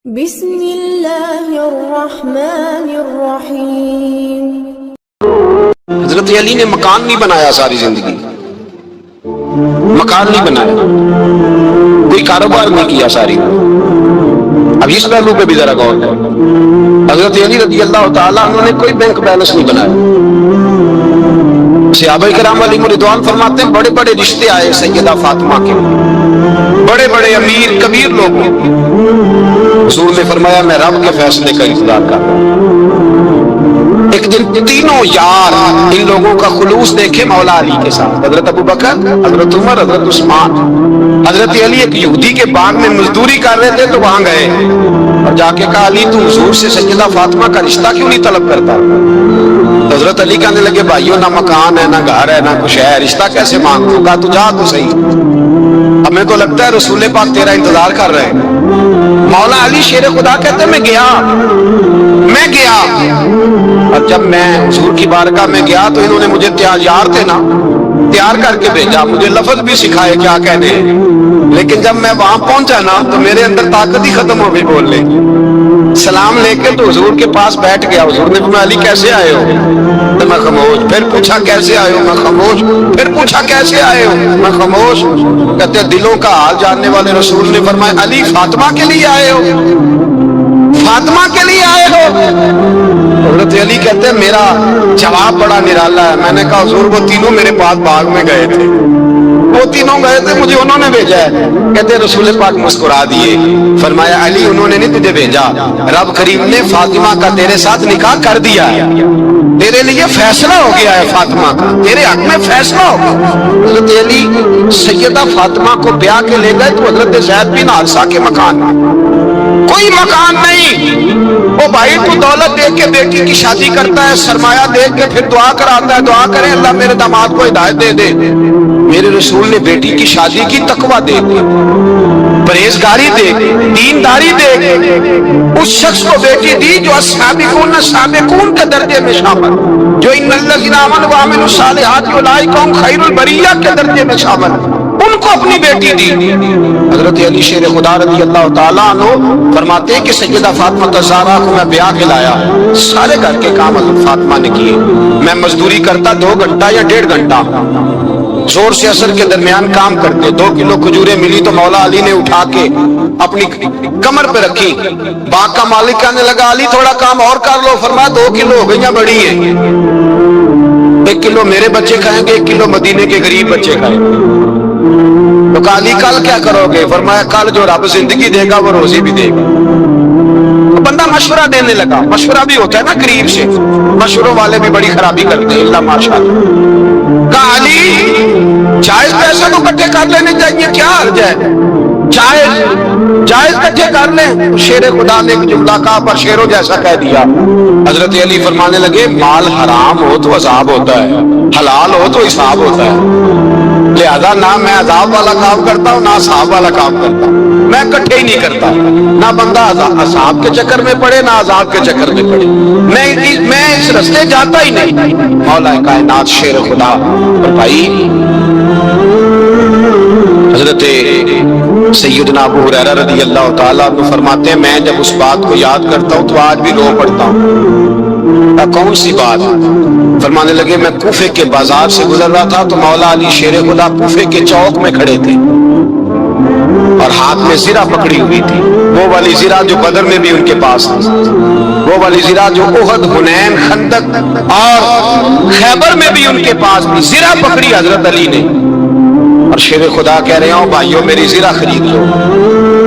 بسم اللہ الرحمن الرحیم۔ حضرت علی نے مکان نہیں بنایا ساری زندگی، مکان نہیں بنایا، کوئی کاروبار نہیں کیا ساری۔ اب اس پہلو پہ بھی ذرا غور کریں، حضرت علی رضی اللہ تعالیٰ عنہ نے کوئی بینک بیلنس نہیں بنایا۔ صحابہ کرام علیہم رضوان فرماتے ہیں بڑے بڑے رشتے آئے سیدہ فاطمہ کے، بڑے بڑے امیر کبیر لوگ، حضور نے فرمایا میں رب کے فیصلے کا انتظار کر رہا ہوں۔ ایک دن تینوں یار ان لوگوں کا خلوص دیکھے مولا علی کے ساتھ، حضرت ابو بکر، حضرت عمر، حضرت عثمان۔ حضرت علی ایک یہودی کے باغ میں مزدوری کر رہے تھے تو وہاں گئے اور جا کے کہا علی تو حضور سے سیدہ فاطمہ کا رشتہ کیوں نہیں طلب کرتا؟ حضرت علی کہنے لگے بھائیو نہ مکان ہے نہ گھر ہے نہ کچھ ہے، رشتہ کیسے مانگوں گا؟ تو جا تو صحیح، ہمیں تو لگتا ہے رسول پاک تیرا انتظار کر رہے ہیں۔ مولا علی شیر خدا کہتے ہیں میں گیا، اور جب میں حضور کی بارگاہ میں گیا تو انہوں نے مجھے تیار تھے نا، تیار کر کے بھیجا، مجھے لفظ بھی سکھائے کیا کہنے، لیکن جب میں وہاں پہنچا نا تو میرے اندر طاقت ہی ختم ہو گئی بولنے کی۔ سلام لے کے تو حضور کے پاس بیٹھ گیا، حضور نے فرمایا علی کیسے آئے ہو؟ تو میں خاموش، پھر پوچھا کیسے آئے ہو؟ میں خاموش، پھر پوچھا کیسے آئے ہو؟ میں خاموش۔ کہتے دلوں کا حال جاننے والے رسول نے فرمایا علی فاطمہ کے لیے آئے ہو؟ فاطمہ کے لیے آئے ہو؟ حضرت علی کہتے ہیں میرا جواب بڑا نرالا ہے۔ میں نے کہا حضور وہ تینوں میرے پاس باغ میں گئے تھے، وہ تینوں گئے تھے، مجھے انہوں نے بھیجا ہے۔ کہتے ہیں رسول پاک مسکرا دیے، فرمایا علی انہوں نے نہیں تجھے بھیجا، رب کریم نے فاطمہ کا تیرے ساتھ نکاح کر دیا ہے، تیرے لیے فیصلہ ہو گیا ہے، فاطمہ کا تیرے حق میں فیصلہ ہو گیا۔ حضرت علی سیدہ فاطمہ کو بیاہ کے لے گئے تو حضرت زید بن حارثہ کے مکان، کوئی مکان نہیں۔ وہ بھائی تو دولت دیکھ کے بیٹی کی شادی کرتا ہے، سرمایہ دیکھ کے پھر دعا کراتا ہے، دعا کرے اللہ میرے داماد کو ہدایت دے دے۔ میرے رسول نے بیٹی کی شادی کی تقوی دیکھ کے، پرہیزگاری دیکھ، دینداری دیکھ، اس شخص کو بیٹی دی جو السابقون کے درجے میں شامل، جو ان الذین آمنوا وعملوا الصالحات اولئک هم خیر البریہ کے درجے میں شامل، ان کو اپنی بیٹی دی۔ حضرت علی شیر خدا رضی اللہ تعالیٰ عنہ فرماتے ہیں کہ سیدہ فاطمہ الزہرا کو میں بیاہ کے لایا، سارے گھر کے کام حضرت فاطمہ نے کیے، میں مزدوری کرتا 2 گھنٹہ یا 1.5 گھنٹہ، زور سے اثر کے درمیان کام کرتے، 2 کلو کھجوریں ملی تو مولا علی نے اٹھا کے اپنی کمر پہ رکھی۔ باغ کا مالک کہنے لگا علی تھوڑا کام اور کر لو، فرمایا 2 کلو ہو گئی بڑی ہیں، 1 کلو میرے بچے کھائیں گے، 1 کلو مدینے کے غریب بچے کھائیں گے۔ تو کہا علی کل کیا کرو گے؟ فرمایا کل جو رب زندگی دے گا وہ روزی بھی دے گا۔ بندہ مشورہ دینے لگا، مشورہ بھی ہوتا ہے نا قریب سے، مشوروں والے بھی بڑی خرابی کرتے ہیں اللہ ماشاءاللہ۔ کہا علی جائز پیسے تو اکٹھے کر لینے چاہیے، کیا حرج ہے، جائز اکٹھے کر لیں۔ شیر خدا نے ایک جملہ کہا پر شیروں جیسا کہہ دیا۔ حضرت علی فرمانے لگے مال حرام ہو تو عذاب ہوتا ہے، حلال ہو تو حساب ہوتا ہے، لہذا نہ میں عذاب والا کام کرتا ہوں نہ عذاب والا کام کرتا ہوں، میں اکٹھے ہی نہیں کرتا، نہ بندہ عذاب کے چکر میں پڑے نہ عذاب کے چکر میں پڑے، میں اس رستے جاتا ہی نہیں۔ مولا کائنات شیر خدا اور بھائی حضرت سیدنا ابو ہریرہ رضی اللہ تعالیٰ عنہ فرماتے ہیں میں جب اس بات کو یاد کرتا ہوں تو آج بھی رو پڑتا ہوں۔ کون سی بات؟ فرمانے لگے میں کوفے کے بازار سے گزر رہا تھا تو مولا علی شیر خدا کوفے کے چوک میں کھڑے تھے اور ہاتھ میں زرہ پکڑی ہوئی تھی، وہ والی زرہ جو بدر میں بھی ان کے پاس تھی، وہ والی زرہ جو احد، حنین، خندق اور خیبر میں بھی ان کے پاس تھی، زرہ پکڑی حضرت علی نے اور شیر خدا کہہ رہے ہوں بھائیو میری زرہ خرید لو،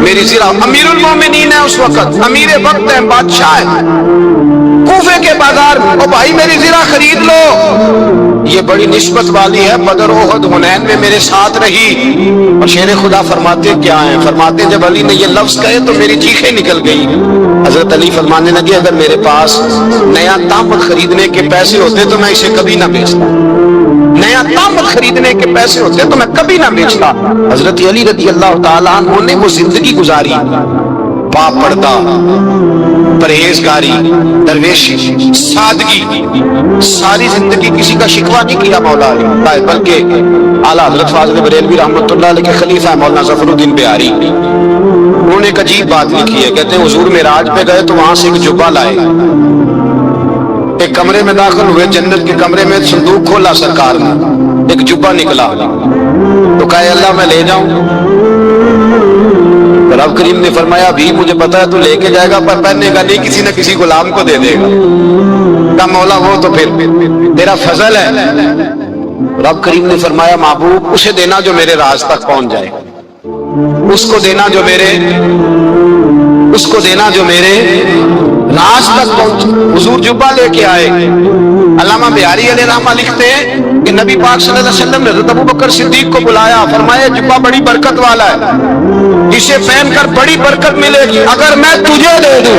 میری زرہ۔ امیر المومنین ہے اس وقت، امیر وقت ہے، بادشاہ ہے کوفے کے بازار میں، او بھائی میری زرہ خرید لو، یہ بڑی نسبت والی ہے، بدر احد حنین میں میرے ساتھ رہی۔ اور شیر خدا فرماتے کیا ہیں؟ فرماتے جب علی نے یہ لفظ کہے تو میری چیخیں نکل گئی۔ حضرت علی فرمانے لگے اگر میرے پاس نیا تامل خریدنے کے پیسے ہوتے تو میں اسے کبھی نہ بیچتا، نیا تامل خریدنے کے پیسے ہوتے تو میں کبھی نہ بیچتا۔ حضرت علی رضی اللہ تعالیٰ عنہ نے وہ زندگی گزاری، با پردہ، پرہیزگاری، درویشی، سادگی، ساری زندگی کسی کا شکوہ نہیں کیا مولا علی، بلکہ اعلیٰ حضرت فاضل بریلوی رحمۃ اللہ علیہ کے خلیفہ مولانا ظفر الدین بہاری انہوں نے ایک عجیب بات لکھی ہے، کہتے ہیں حضور معراج پہ گئے تو وہاں سے ایک جبہ لائے، ایک کمرے میں داخل ہوئے، جنت کے کمرے میں صندوق کھولا سرکار نے، ایک جبہ نکلا تو کہا اللہ میں لے جاؤں؟ رب کریم نے فرمایا ابھی مجھے پتا ہے تو لے کے جائے گا پر پہننے کا نہیں، کسی نہ کسی غلام کو دے دے گا۔ کہا مولا وہ تو پھر تیرا فضل ہے۔ رب کریم نے فرمایا محبوب اسے دینا جو میرے راز تک پہنچ جائے، اس کو دینا جو میرے راز تک پہنچے۔ حضور جبہ لے کے آئے۔ علامہ بہاری علیہ رحمہ لکھتے ہیں کہ نبی پاک صلی اللہ علیہ وسلم نے حضرت ابوبکر صدیق کو بلایا، فرمایا جبہ بڑی برکت والا ہے، اسے پہن کر بڑی برکت ملے گی، اگر میں تجھے دے دوں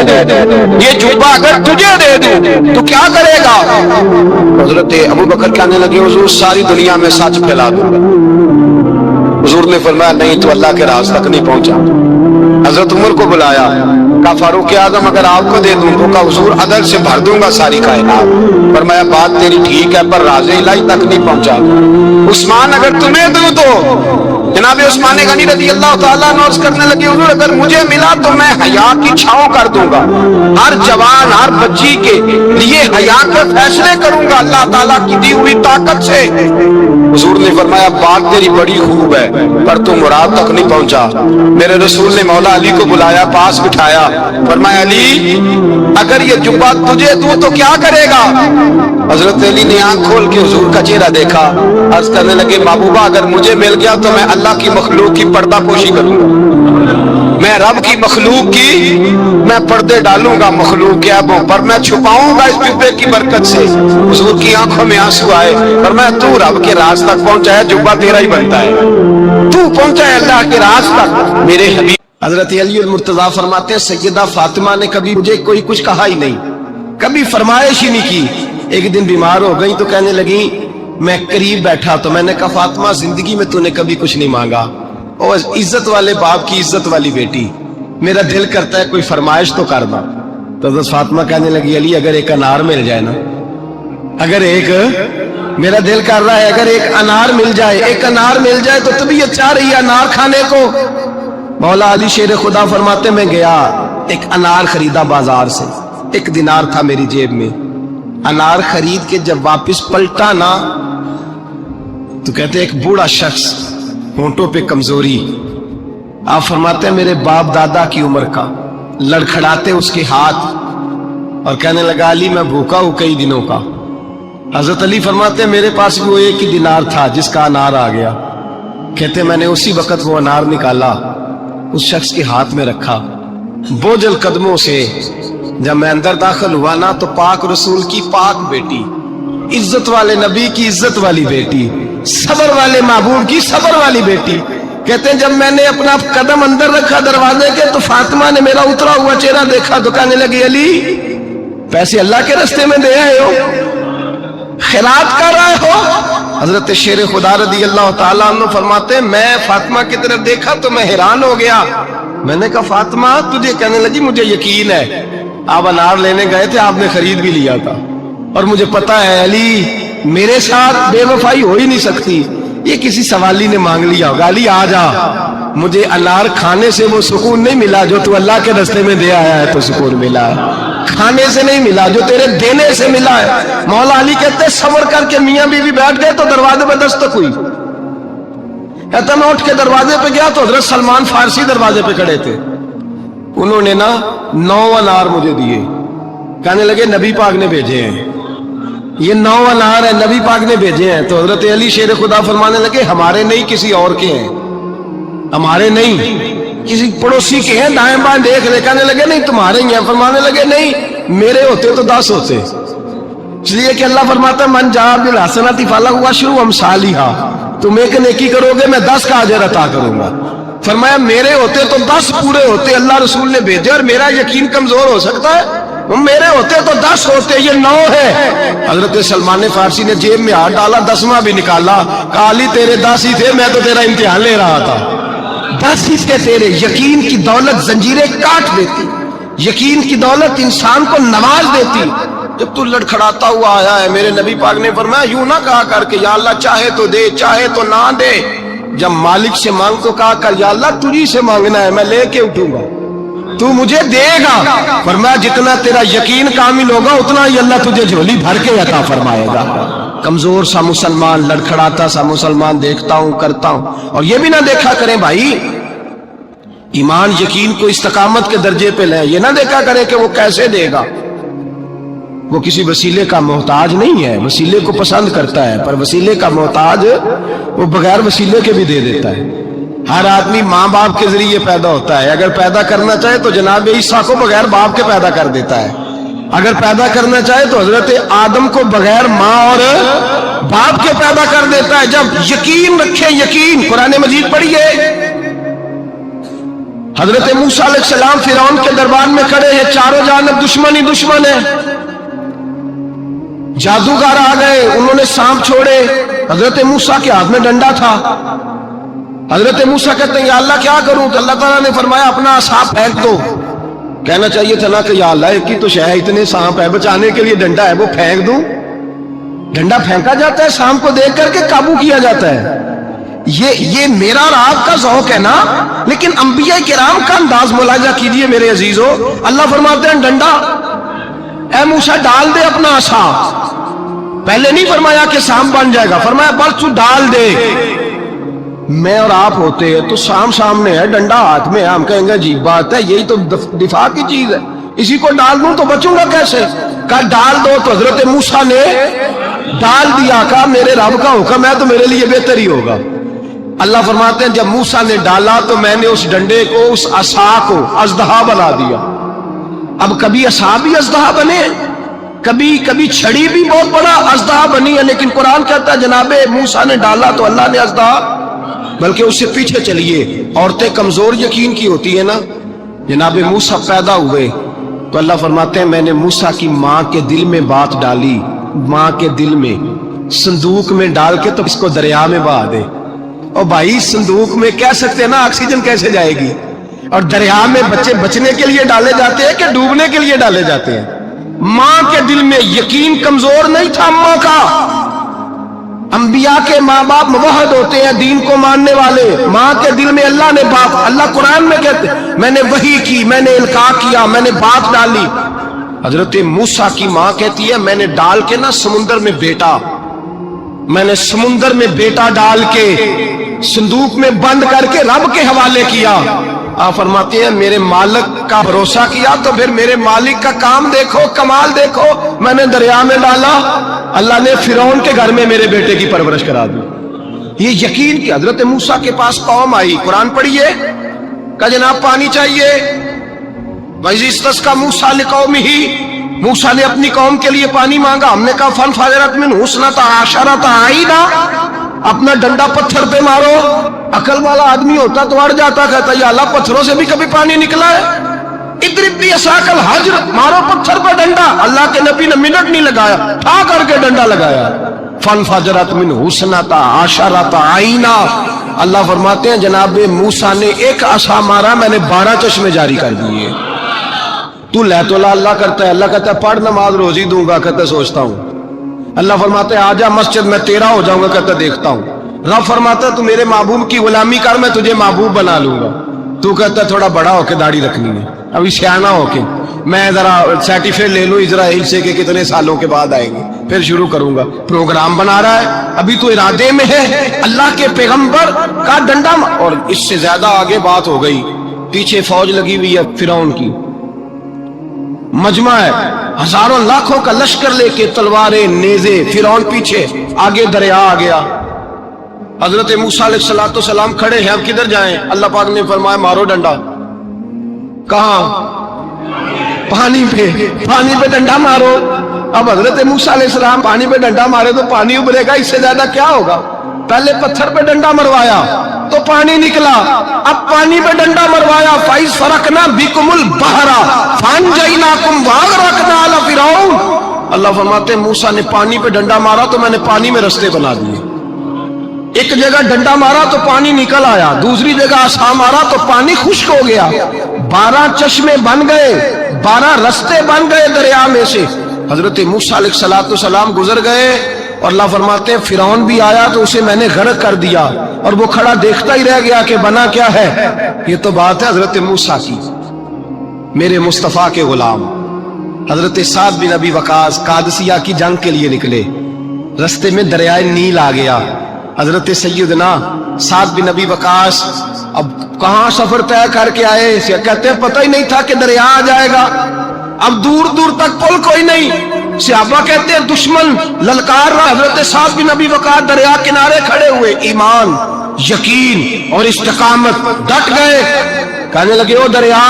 یہ جبہ، اگر تجھے دے دوں تو کیا کرے گا؟ حضرت ابوبکر کہنے لگے حضور ساری دنیا میں سچ پھیلا دوں گا۔ حضور نے فرمایا نہیں تو اللہ کے راز تک نہیں پہنچا۔ حضرت عمر کو بلایا، کہا فاروق اعظم اگر آپ کو دے دوں تو کہا حضور عدل سے بھر دوں گا ساری کائنات۔ فرمایا بات تیری ٹھیک ہے پر راز الہی تک نہیں پہنچا۔ عثمان اگر تمہیں دوں تو جناب عثمان غنی رضی اللہ تعالیٰ عنہ عرض کرنے لگے حضور اگر مجھے ملا تو میں حیا کی چھاؤں کر دوں گا، ہر جوان ہر بچی کے لیے حیا کے فیصلے کروں گا اللہ تعالیٰ کی دی ہوئی طاقت سے۔ حضور نے فرمایا بات تیری بڑی خوب ہے پر تو مراد تک نہیں پہنچا۔ میرے رسول نے مولا علی کو بلایا، پاس بٹھایا، فرمایا علی اگر یہ جبہ تجھے دوں تو کیا کرے گا؟ حضرت علی نے آنکھ کھول کے حضور کا چہرہ دیکھا، عرض کرنے لگے محبوبہ اگر مجھے مل گیا تو میں اللہ کی مخلوق کی پردہ پوشی کروں گا، میں رب کی مخلوق کی میں پردے ڈالوں گا مخلوق کے عیبوں پر، میں چھپاؤں گا اس جبے کی برکت سے۔ حضور کی آنکھوں میں آنسو آئے، فرمایا تو رب کے راز تک پہنچا ہے، جبہ تیرا ہی بنتا ہے، تو پہنچا ہے اللہ کے راز تک میرے حبیب۔ حضرت علی المرتضیٰ فرماتے ہیں سیدہ فاطمہ نے کبھی مجھے کوئی کچھ کہا ہی نہیں، کبھی فرمائش ہی نہیں کی۔ ایک دن بیمار ہو گئی تو کہنے لگی، میں قریب بیٹھا تو میں نے کہا فاطمہ زندگی میں تو نے کبھی کچھ نہیں مانگا، اور عزت والے باپ کی عزت والی بیٹی، میرا دل کرتا ہے کوئی فرمائش تو کرنا۔ تو حضرت فاطمہ کہنے لگی علی اگر ایک انار مل جائے نا، اگر ایک میرا دل کر رہا ہے اگر ایک انار مل جائے، ایک انار مل جائے تو طبیعت چاہ رہی ہے انار کھانے کو۔ مولا علی شیر خدا فرماتے میں گیا ایک انار خریدا بازار سے، 1 دینار تھا میری جیب میں، انار خرید کے جب واپس پلٹا نا تو کہتے ایک بوڑھا شخص، ہونٹوں پہ کمزوری، آپ فرماتے ہیں میرے باپ دادا کی عمر کا، لڑکھڑاتے اس کے ہاتھ اور کہنے لگا علی میں بھوکا ہوں کئی دنوں کا۔ حضرت علی فرماتے ہیں میرے پاس بھی وہ 1 دینار تھا جس کا انار آ گیا، کہتے میں نے اسی وقت وہ انار نکالا اس شخص کے ہاتھ میں رکھا، بوجھل قدموں سے جب میں اندر داخل ہوا نا تو پاک رسول کی پاک بیٹی، عزت والے نبی کی عزت والی بیٹی، صبر والے محبوب کی صبر والی بیٹی، کہتے ہیں جب میں نے اپنا قدم اندر رکھا دروازے کے تو فاطمہ نے میرا اترا ہوا چہرہ دیکھا تو کہنے لگی علی پیسے اللہ کے راستے میں دے آئے ہو، خیرات کر رہے ہو؟ حضرت شیر خدا رضی اللہ تعالیٰ عنہ فرماتے ہیں میں فاطمہ کی طرف دیکھا تو میں حیران ہو گیا، میں نے کہا فاطمہ تجھے؟ کہنے لگی مجھے یقین ہے آپ انار لینے گئے تھے، آپ نے خرید بھی لیا تھا، اور مجھے پتا ہے علی میرے ساتھ بے وفائی ہو ہی نہیں سکتی، یہ کسی سوالی نے مانگ لیا ہوگا، علی آ جا، مجھے انار کھانے سے وہ سکون نہیں ملا جو تو اللہ کے راستے میں دے آیا ہے تو سکون ملا ہے، کھانے سے نہیں ملا جو تیرے دینے سے ملا ہے۔ مولا علی کہتے صبر کر کے میاں بیوی بیٹھ گئے تو دروازے پہ دستک ہوئی، کہتا میں اٹھ کے دروازے پہ گیا تو حضرت سلمان فارسی دروازے پہ کھڑے تھے، انہوں نے نا 9 انار مجھے دیے، کہنے لگے نبی پاک نے بھیجے ہیں، یہ 9 انار ہیں نبی پاک نے بھیجے ہیں۔ تو حضرت علی شیر خدا فرمانے لگے ہمارے نہیں کسی اور کے ہیں، ہمارے نہیں کسی پڑوسی کے ہیں، دائیں بائیں دیکھ لے، کہنے لگے نہیں تمہارے ہی ہیں، فرمانے لگے نہیں میرے ہوتے تو 10 ہوتے، اس لیے کہ اللہ فرماتا ہے من جاء بالحسنۃ فلہ عشر امثالھا، تم ایک نیکی کرو گے میں 10 کا اجر عطا کروں گا۔ فرمایا میرے ہوتے تو 10 پورے ہوتے، اللہ رسول نے بھیجے، اور میرا یقین کمزور ہو سکتا ہے، میرے ہوتے تو 10 ہوتے، یہ 9 ہے۔ حضرت سلمان فارسی نے جیب میں ہاتھ ڈالا، 10واں بھی نکالا، کہا علی تیرے 10 ہی تھے، میں تو تیرا امتحان لے رہا تھا، 10 ہی تھے تیرے۔ یقین کی دولت زنجیریں کاٹ دیتی، یقین کی دولت انسان کو نواز دیتی۔ جب تو لڑکھڑاتا ہوا آیا ہے، میرے نبی پاک نے فرمایا یوں نہ کہا کر کے یا اللہ چاہے تو دے چاہے تو نہ دے، جب مالک سے مانگ تو کہا کر یا اللہ تجھی سے مانگنا ہے، میں لے کے اٹھوں گا، تو مجھے دے گا۔ فرمایا جتنا تیرا یقین کامل ہوگا اتنا ہی اللہ تجھے جھولی بھر کے عطا فرمائے گا۔ کمزور سا مسلمان، لڑکھڑاتا سا مسلمان دیکھتا ہوں کرتا ہوں، اور یہ بھی نہ دیکھا کریں بھائی ایمان یقین کو استقامت کے درجے پہ لیں، یہ نہ دیکھا کریں کہ وہ کیسے دے گا، وہ کسی وسیلے کا محتاج نہیں ہے، وسیلے کو پسند کرتا ہے، پر وسیلے کا محتاج وہ بغیر وسیلے کے بھی دے دیتا ہے۔ ہر آدمی ماں باپ کے ذریعے پیدا ہوتا ہے، اگر پیدا کرنا چاہے تو جناب عیسیٰ کو بغیر باپ کے پیدا کر دیتا ہے، اگر پیدا کرنا چاہے تو حضرت آدم کو بغیر ماں اور باپ کے پیدا کر دیتا ہے۔ جب یقین رکھیں، یقین، قرآن مجید پڑھیے، حضرت موسیٰ علیہ السلام فرعون کے دربار میں کھڑے ہیں، چاروں جانب دشمن ہی دشمن ہے، جادوگر آ گئے، انہوں نے سانپ چھوڑے، حضرت موسیٰ کے ہاتھ میں ڈنڈا تھا۔ حضرت موسیٰ کہتے ہیں یا اللہ کیا کروں؟ تو اللہ تعالیٰ نے فرمایا اپنا عصا پھینک دو۔ کہنا چاہیے تھا نا کہ یا اللہ ایک ہی تو شے ہے، اتنے سانپ ہے، بچانے کے لیے ڈنڈا ہے وہ پھینک دوں؟ ڈنڈا پھینکا جاتا ہے، سانپ کو دیکھ کر کے قابو کیا جاتا ہے۔ یہ میرا اور آپ کا ذوق ہے نا، لیکن انبیاء کرام کا انداز ملاحظہ کیجئے میرے عزیزو۔ اللہ فرماتے ہیں ڈنڈا، اے موسیٰ ڈال دے اپنا عصا۔ پہلے نہیں فرمایا کہ سانپ بن جائے گا، فرمایا بس تو ڈال دے۔ میں اور آپ ہوتے ہیں تو سانپ سامنے ہے، ڈنڈا ہاتھ میں ہے، ہم کہیں گے عجیب بات ہے، یہی تو دفاع کی چیز ہے، اسی کو ڈال دوں تو بچوں گا کیسے؟ کہا ڈال دو، تو حضرت موسیٰ نے ڈال دیا، کہا میرے رب کا حکم ہے تو میرے لیے بہتر ہی ہوگا۔ اللہ فرماتے ہیں جب موسیٰ نے ڈالا تو میں نے اس ڈنڈے کو، اس عصا کو اژدہا بنا دیا۔ اب کبھی عصا بھی اژدہا بنے، کبھی چھڑی بھی بہت بڑا اژدہا بنی ہے، لیکن قرآن کہتا ہے جناب موسیٰ نے ڈالا تو اللہ نے اژدہا، بلکہ اس سے پیچھے چلیے، عورتیں کمزور یقین کی ہوتی ہیں نا، جناب موسیٰ پیدا ہوئے تو اللہ فرماتے ہیں میں نے موسیٰ کی ماں کے دل میں بات ڈالی، ماں کے دل میں، صندوق میں ڈال کے تو اس کو دریا میں بہا دے۔ اور بھائی صندوق میں کہہ سکتے ہیں نا آکسیجن کیسے جائے گی، اور دریا میں بچے بچنے کے لیے ڈالے جاتے ہیں کہ ڈوبنے کے لیے ڈالے جاتے ہیں؟ ماں کے دل میں یقین کمزور نہیں تھا ماں کا۔ انبیاء کے ماں باپ موحد ہوتے ہیں، دین کو ماننے والے، ماں کے دل میں اللہ نے بات، اللہ قرآن میں کہتے میں نے وحی کی، میں نے القاء کیا، میں نے بات ڈالی۔ حضرت موسیٰ کی ماں کہتی ہے میں نے ڈال کے نا سمندر میں بیٹا، میں نے سمندر میں بیٹا ڈال کے صندوق میں بند کر کے رب کے حوالے کیا۔ آپ فرماتے ہیں میرے مالک کا بھروسہ کیا تو پھر میرے مالک کا کام دیکھو، کمال دیکھو، میں نے دریا میں ڈالا، اللہ نے فرعون کے گھر میں میرے بیٹے کی پرورش کرا دی۔ یہ یقین کہ حضرت موسیٰ کے پاس قوم آئی، قرآن پڑھیے، کہ جناب پانی چاہیے، وَإِذِ اسْتَسْقَىٰ مُوسَىٰ لِقَوْمِهِ، موسیٰ نے اپنی قوم کے لیے پانی مانگا، ہم نے کہا فَانْفَجَرَتْ مِنْهُ اثْنَتَا عَشَرَةَ عَيْنًا، اپنا ڈنڈا پتھر پہ مارو۔ عقل والا آدمی ہوتا تو اڑ جاتا، کہتا یا اللہ پتھروں سے بھی کبھی پانی نکلا ہے؟ اضرب بعصاک الحجر، مارو پتھر پہ ڈنڈا۔ اللہ کے نبی نے منٹ نہیں لگایا، ٹھا کر کے ڈنڈا لگایا، فَانْفَجَرَتْ مِنْهُ اثْنَتَا عَشَرَةَ عَيْنًا۔ اللہ فرماتے ہیں جناب موسیٰ نے ایک عصا مارا، میں نے 12 چشمے جاری کر دیے۔ تو لے تو اللہ کرتا ہے، اللہ کہتا ہے پڑھ نماز روزی دوں گا، کہتا ہے سوچتا ہوں۔ اللہ فرماتا ہے آجا مسجد میں تیرا ہو جاؤں گا، کہتا ہے دیکھتا ہوں۔ رب فرماتا ہے تو میرے محبوب کی غلامی کر، میں تجھے محبوب بنا لوں گا۔ تو کہتا ہے تھوڑا بڑا ہو کے داڑھی رکھنی ہے، ابھی سیانا ہو کے میں ذرا سرٹیفکیٹ لے لوں اسرائیل سے کہ کتنے سالوں کے بعد آئیں گے، پھر شروع کروں گا۔ پروگرام بنا رہا ہے، ابھی تو ارادے میں ہے۔ اللہ کے پیغمبر کا ڈنڈا، اور اس سے زیادہ آگے بات ہو گئی، پیچھے فوج لگی ہوئی ہے فرعون کی، مجمع ہے، ہزاروں لاکھوں کا لشکر لے کے، تلواریں نیزے، فرعون پیچھے، آگے دریا آ گیا۔ حضرت موسیٰ علیہ السلام کھڑے ہیں، اب کدھر جائیں؟ اللہ پاک نے فرمایا مارو ڈنڈا۔ کہاں؟ پانی پہ ڈنڈا مارو۔ اب حضرت موسیٰ علیہ السلام پانی پہ ڈنڈا مارے تو پانی ابھرے گا، اس سے زیادہ کیا ہوگا؟ پہلے پتھر پہ ڈنڈا مروایا تو پانی نکلا، اب پانی پہ ڈنڈا مروایا، فَإِذْ فَرَقْنَا بِكُمُ الْبَحْرَ فَأَنْجَيْنَاكُمْ وَأَغْرَقْنَا آلَ فِرْعَوْنَ۔ اللہ فرماتے ہیں موسیٰ نے پانی پہ ڈنڈا مارا تو میں نے پانی میں رستے بنا دیے۔ ایک جگہ ڈنڈا مارا تو پانی نکل آیا، دوسری جگہ عصا مارا تو پانی خشک ہو گیا، 12 چشمے بن گئے، 12 رستے بن گئے دریا میں سے۔ حضرت موسیٰ علیہ السلام گزر گئے اور اللہ فرماتے ہیں فرعون بھی آیا تو اسے میں نے غرق کر دیا اور وہ کھڑا دیکھتا ہی رہ گیا کہ بنا کیا ہے. یہ تو بات ہے حضرت موسیٰ کی. میرے مصطفیٰ کے غلام حضرت سعد بن ابی وقاص قادسیہ کی جنگ کے لیے نکلے. رستے میں دریائے نیل آ گیا. حضرت سیدنا سعد بن ابی وقاص اب کہاں سفر طے کر کے آئے, کہتے ہیں پتہ ہی نہیں تھا کہ دریا آ جائے گا. اب دور دور تک پل کوئی نہیں. صحابہ کہتے ہیں دشمن للکار رہا, حضرت سعد بن ابی وقاص دریا کنارے کھڑے ہوئے, ایمان, یقین اور استقامت, ڈٹ گئے. کہنے لگے او دریا,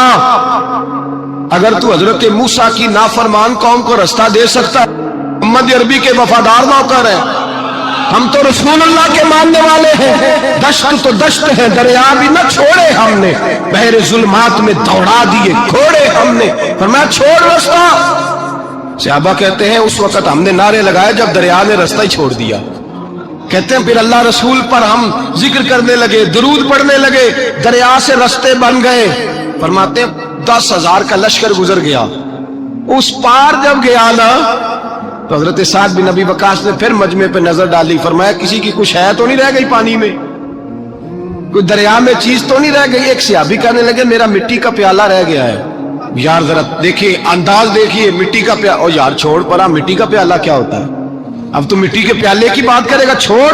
اگر تو حضرت موسیٰ کی نافرمان قوم کو رستہ دے سکتا ہے, محمد عربی کے وفادار نوکر ہیں, ہم تو رسول اللہ کے ماننے والے ہیں, دشت تو دشت ہے, دریا بھی نہ چھوڑے ہم نے, بحر ظلمات میں دوڑا دیے گھوڑے ہم نے, فرمایا چھوڑ رستہ. صحابہ کہتے ہیں اس وقت ہم نے نعرے لگائے جب دریا نے رستہ ہی چھوڑ دیا. کہتے ہیں پھر اللہ رسول پر ہم ذکر کرنے لگے, درود پڑھنے لگے, دریا سے رستے بن گئے. فرماتے ہیں 10,000 کا لشکر گزر گیا. اس پار جب گیا نا تو حضرت سعد بن ابی وقاص نے پھر مجمع پہ نظر ڈالی. فرمایا کسی کی کچھ ہے تو نہیں رہ گئی پانی میں, کوئی دریا میں چیز تو نہیں رہ گئی. ایک صحابی کہنے لگے میرا مٹی کا پیالہ رہ گیا ہے. یار ذرا دیکھیے انداز دیکھیے, مٹی کا پیالہ, او یار چھوڑ پرا, مٹی کا پیالہ کیا ہوتا ہے, اب تو مٹی کے پیالے کی بات کرے گا, چھوڑ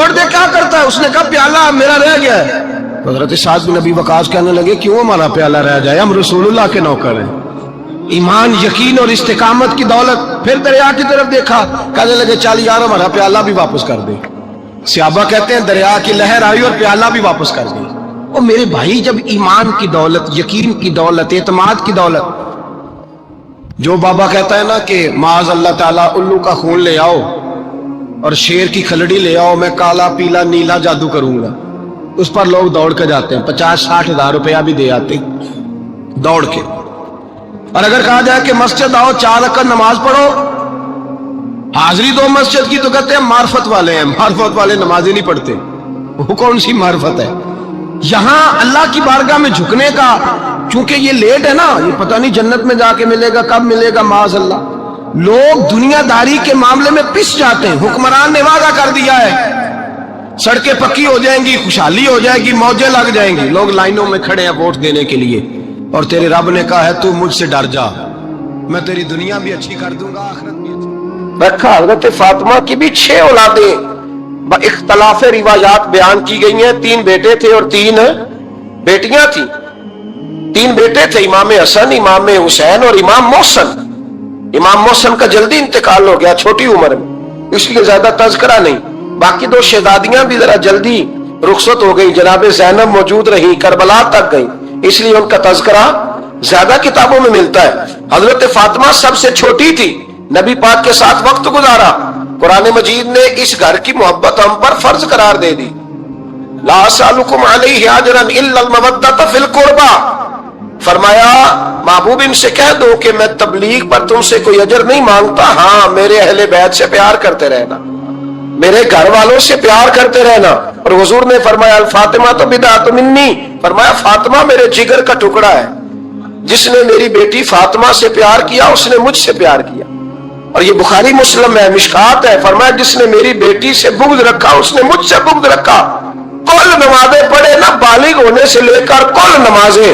دے, کیا کرتا ہے. اس نے کہا پیالہ میرا رہ گیا ہے. حضرت سعد بن ابی وقاص کہنے لگے کیوں ہمارا پیالہ رہ جائے, ہم رسول اللہ کے نوکر ہیں. ایمان, یقین اور استقامت کی دولت. پھر دریا کی طرف دیکھا, کہنے لگے چل یار ہمارا پیالہ بھی واپس کر دے. صحابہ کہتے ہیں دریا کی لہر آئی اور پیالہ بھی واپس کر گئی. اور میرے بھائی جب ایمان کی دولت, یقین کی دولت, اعتماد کی دولت, جو بابا کہتا ہے نا کہ معاذ اللہ تعالیٰ الو کا خون لے آؤ اور شیر کی کھلڑی لے آؤ, میں کالا پیلا نیلا جادو کروں گا, اس پر لوگ دوڑ کے جاتے ہیں, 50-60 ہزار روپیہ بھی دے آتے دوڑ کے. اور اگر کہا جائے کہ مسجد آؤ 4 رکعت نماز پڑھو, حاضری دو مسجد کی, تو کہتے ہیں معرفت والے ہیں. معرفت والے نمازیں نہیں پڑھتے, وہ کون سی معرفت ہے. یہاں اللہ کی بارگاہ میں جھکنے کا, چونکہ یہ لیٹ ہے نا, یہ پتہ نہیں جنت میں جا کے ملے گا, کب ملے گا, معاذ اللہ. لوگ دنیا داری کے معاملے میں پس جاتے ہیں. حکمران نے وعدہ کر دیا ہے سڑکیں پکی ہو جائیں گی, خوشحالی ہو جائے گی, موجیں لگ جائیں گی, لوگ لائنوں میں کھڑے ہیں ووٹ دینے کے لیے, اور تیرے رب نے کہا ہے تو مجھ سے ڈر جا, میں تیری دنیا بھی اچھی کر دوں گا, آخرت بھی اچھی. رکھا حضرت فاطمہ کی بھی 6 اولادیں اختلاف روایات بیان کی گئی ہیں. 3 بیٹے تھے اور 3 بیٹیاں تھیں. 3 بیٹے تھے, امام حسن, امام حسین اور امام محسن. امام محسن کا جلدی انتقال ہو گیا چھوٹی عمر میں, اس لیے زیادہ تذکرہ نہیں. باقی 2 شہزادیاں بھی ذرا جلدی رخصت ہو گئی. جناب زینب موجود رہی, کربلا تک گئی, اس لیے ان کا تذکرہ زیادہ کتابوں میں ملتا ہے. حضرت فاطمہ سب سے چھوٹی تھی, نبی پاک کے ساتھ وقت گزارا. قرآن مجید نے اس گھر کی محبت ہم پر فرض قرار دے دی. لا اسالکم علیہ اجرا الا المودۃ فی القربى. فرمایا محبوب ان سے کہہ دو کہ میں تبلیغ پر تم سے کوئی اجر نہیں مانگتا, ہاں میرے اہل بیت سے پیار کرتے رہنا, میرے گھر والوں سے پیار کرتے رہنا. اور حضور نے فرمایا الفاطمہ تو بدعۃ منی, فرمایا فاطمہ میرے جگر کا ٹکڑا ہے, جس نے میری بیٹی فاطمہ سے پیار کیا اس نے مجھ سے پیار کیا. اور یہ بخاری مسلم ہے, مشکات ہے. فرمایا جس نے میری بیٹی سے بغض رکھا اس نے مجھ سے بغض رکھا. کل نمازیں پڑھے نا, بالغ ہونے سے لے کر کل نمازیں,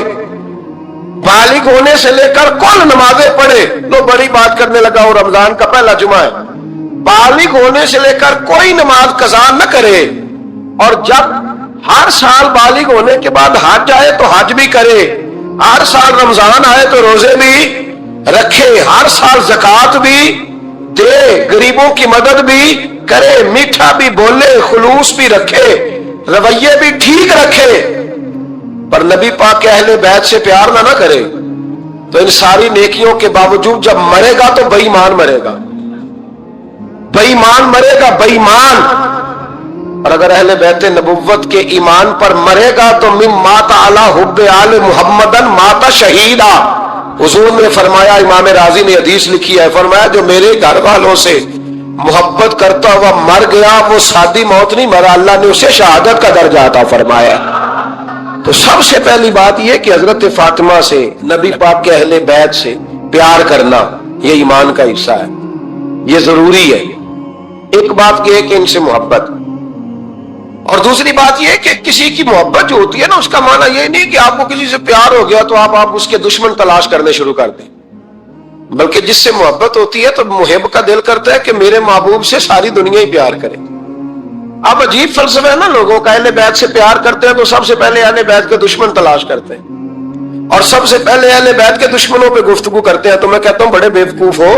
بالغ ہونے سے لے کر کل نمازیں پڑھے. لو بڑی بات کرنے لگا, اور رمضان کا پہلا جمعہ ہے. بالغ ہونے سے لے کر کوئی نماز قضا نہ کرے, اور جب ہر سال بالغ ہونے کے بعد حج آئے تو حج بھی کرے, ہر سال رمضان آئے تو روزے بھی رکھے, ہر سال زکوٰۃ بھی دے, غریبوں کی مدد بھی کرے, میٹھا بھی بولے, خلوص بھی رکھے, رویے بھی ٹھیک رکھے. پر نبی پاک کے اہل بیت سے پیار نہ کرے تو ان ساری نیکیوں کے باوجود جب مرے گا تو بے ایمان مرے گا, بے ایمان مرے گا, بے ایمان. اور اگر اہل بیت نبوت کے ایمان پر مرے گا تو مم مات علی حب آل محمدن مات شہیدا. حضور نے فرمایا, امام راضی نے حدیث لکھی ہے, فرمایا جو میرے گھر والوں سے محبت کرتا ہوا مر گیا وہ سادی موت نہیں مرا, اللہ نے اسے شہادت کا درجہ عطا فرمایا. تو سب سے پہلی بات یہ کہ حضرت فاطمہ سے, نبی پاک کے اہل بیت سے پیار کرنا یہ ایمان کا حصہ ہے, یہ ضروری ہے. ایک بات یہ ہے کہ ان سے محبت، اور دوسری بات یہ ہے کہ کسی کی محبت جو ہوتی ہے نا، اس کا معنی یہ نہیں کہ آپ کو کسی سے پیار ہو گیا تو آپ اس کے دشمن تلاش کرنے شروع کر دیں، بلکہ جس سے محبت ہوتی ہے تو محب کا دل کرتا ہے کہ میرے محبوب سے ساری دنیا ہی پیار کرے۔ اب عجیب فلسفہ ہے نا لوگوں کا، اہل بیت سے پیار کرتے ہیں تو سب سے پہلے اہل بیت کے دشمن تلاش کرتے ہیں، اور سب سے پہلے اہل بیت کے دشمنوں پہ گفتگو کرتے ہیں۔ تو میں کہتا ہوں بڑے بیوقوف ہو،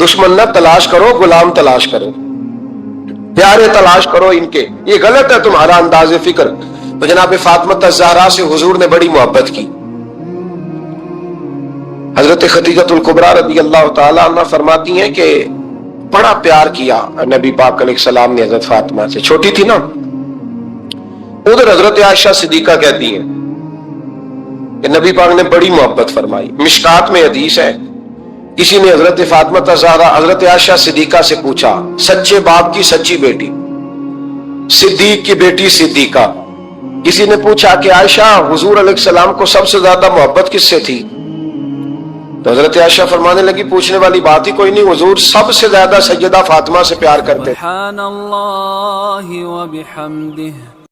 دشمن نہ تلاش کرو، غلام تلاش کرو، پیارے تلاش کرو ان کے۔ یہ غلط ہے تمہارا انداز فکر۔ تو جناب فاطمہ الزہرا سے حضور نے بڑی محبت کی۔ حضرت خدیجہ الکبریٰ رضی اللہ تعالی عنہ فرماتی ہیں کہ بڑا پیار کیا نبی پاک علیہ السلام نے حضرت فاطمہ سے، چھوٹی تھی نا۔ ادھر حضرت عائشہ صدیقہ کہتی ہیں کہ نبی پاک نے بڑی محبت فرمائی۔ مشکات میں حدیث ہے، کسی نے حضرت فاطمہ الزہرا حضرت عائشہ صدیقہ سے پوچھا، سچے باپ کی سچی بیٹی، صدیق کی بیٹی صدیقہ، کسی نے پوچھا کہ عائشہ حضور علیہ السلام کو سب سے زیادہ محبت کس سے تھی؟ تو حضرت عائشہ فرمانے لگی پوچھنے والی بات ہی کوئی نہیں، حضور سب سے زیادہ سیدہ فاطمہ سے پیار کرتے۔ سبحان اللہ و بحمدہ